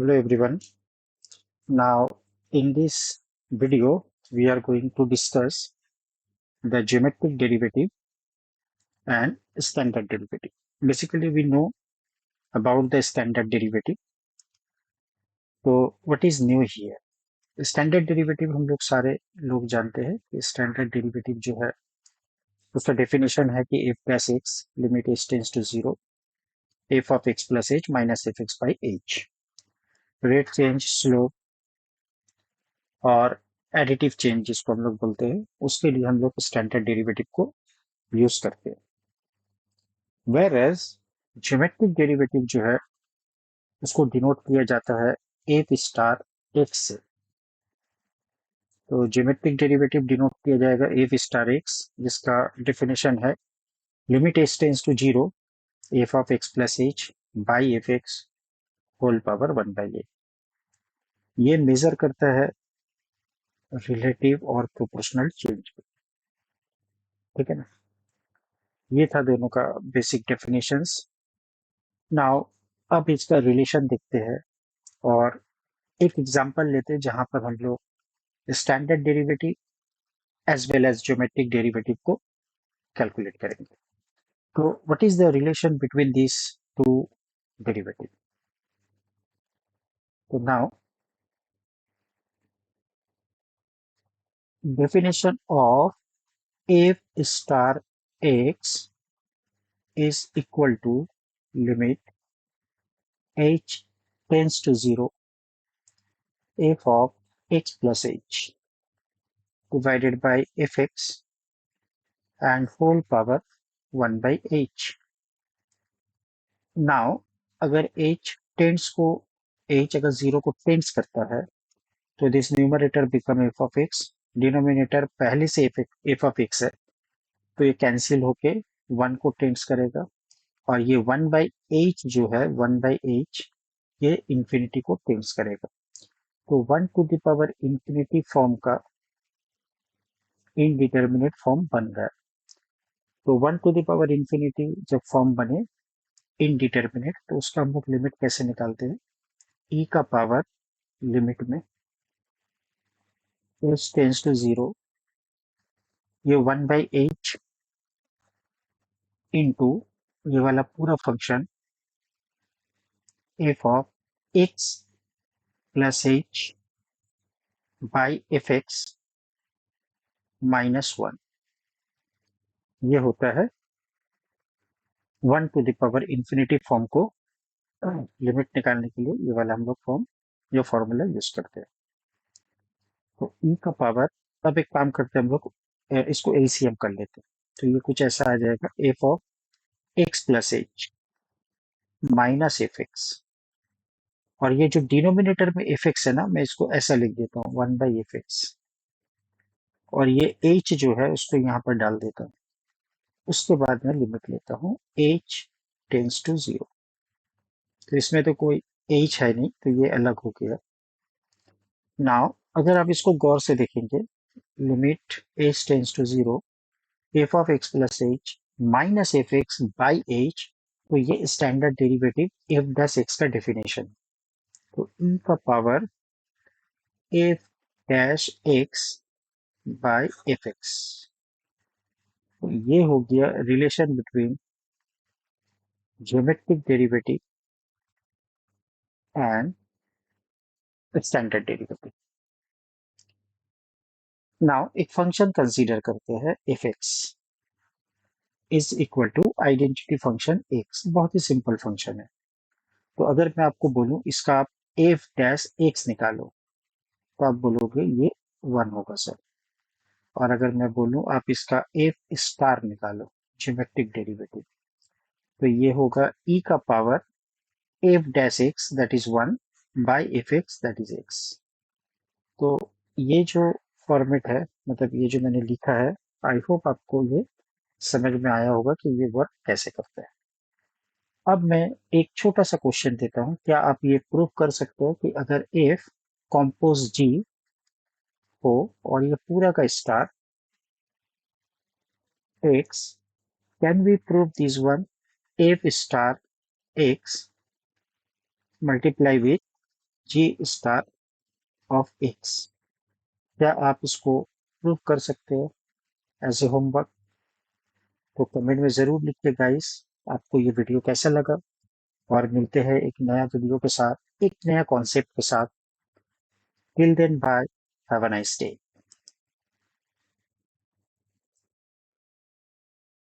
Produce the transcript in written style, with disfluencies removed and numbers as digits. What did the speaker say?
Hello everyone. Now in this video we are going to discuss the geometric derivative and standard derivative. Basically we know about the standard derivative. So what is new here? Standard derivative हम लोग सारे लोग जानते हैं कि standard derivative जो है उसका डेफिनेशन है कि F plus X limit H tends to zero F of X plus H minus F X by H rate change slope और एडिटिव चेंज जिसको हम लोग बोलते हैं उसके लिए हम लोग स्टैंडर्ड डेरिवेटिव को यूज करते हैं वेर एज ज्योमेट्रिक डेरिवेटिव जो है उसको डिनोट किया जाता है एफ स्टार एक्स से। तो ज्योमेट्रिक डेरिवेटिव डिनोट किया जाएगा एफ स्टार एक्स जिसका डेफिनेशन है limit H tends to zero F of X plus H by F X whole power one by A. ये मेजर करता है रिलेटिव और प्रोपोर्शनल चेंज। ठीक है ना, ये था दोनों का बेसिक डेफिनेशंस। नाउ अब इसका रिलेशन देखते हैं और एक एग्जांपल लेते हैं जहां पर हम लोग standard derivative as well as geometric derivative को कैलकुलेट करेंगे। तो what is the relation between this two derivative? तो now definition of F star X is equal to limit H tends to zero F of X plus H divided by fx and whole power 1 by h. Now अगर h tense को h अगर zero को tense करता है तो this numerator become f of x, denominator पहले से f of x है तो ये कैंसिल होके 1 को टेंस करेगा और ये 1 by h जो है 1 by h ये इंफिनिटी को टेंस करेगा। तो 1 to the power infinity form का इनडिटर्मिनेट फॉर्म बन रहा है। तो 1 टू द पावर इंफिनिटी जब फॉर्म बने इनडिटर्मिनेट तो उसका हम लोग लिमिट कैसे निकालते हैं? e का पावर लिमिट में h टेंस टू जीरो ये 1 बाई एच इंटू ये वाला पूरा function F of X plus H by F X minus one, ये होता है 1 to the power infinity form को लिमिट निकालने के लिए ये वाला हम लोग फॉर्म ये फॉर्मूला यूज करते हैं। तो e का पावर, अब एक काम करते हैं हम लोग इसको एलसीएम कर लेते हैं। तो ये कुछ ऐसा आ जाएगा F of X plus H minus F x और ये जो डिनोमिनेटर में एफ एक्स है ना मैं इसको ऐसा लिख देता हूँ 1 बाई एफ एक्स और ये एच जो है उसको यहाँ पर डाल देता हूँ। उसके बाद मैं लिमिट लेता हूँ एच टेंस टू जीरो। तो इसमें तो कोई एच है नहीं तो ये अलग हो गया। नाउ अगर आप इसको गौर से देखेंगे limit H tends to zero F of X plus H minus F X by H, तो ये standard derivative F dash X का डेफिनेशन। तो ई का power F dash X by F X, तो ये हो गया relation between geometric derivative and standard derivative. Now एक फंक्शन कंसीडर करते हैं F X is equal to identity function X. बहुत ही सिंपल फंक्शन है। तो अगर मैं आपको बोलूं इसका आप एफ डैश एक्स निकालो तो आप बोलोगे ये वन होगा सर। और अगर मैं बोलूं आप इसका एफ स्टार निकालो ज्योमेट्रिक डेरिवेटिव तो ये होगा ई का power F dash x that is one by F x that is x. तो ये जो फॉर्मेट है मतलब ये जो मैंने लिखा है आई होप आपको ये समझ में आया होगा कि ये वर्क कैसे करता है। अब मैं एक छोटा सा क्वेश्चन देता हूँ, क्या आप ये प्रूव कर सकते हो कि अगर एफ कॉम्पोज जी हो और ये पूरा का star X, can we prove this one F star X multiply with G star of X. क्या आप इसको प्रूव कर सकते हो एज ए होमवर्क? तो कमेंट में जरूर लिखिए गाइस, आपको ये वीडियो कैसा लगा। और मिलते हैं एक नया वीडियो के साथ, एक नया कॉन्सेप्ट के साथ। Till then bye, have a nice day.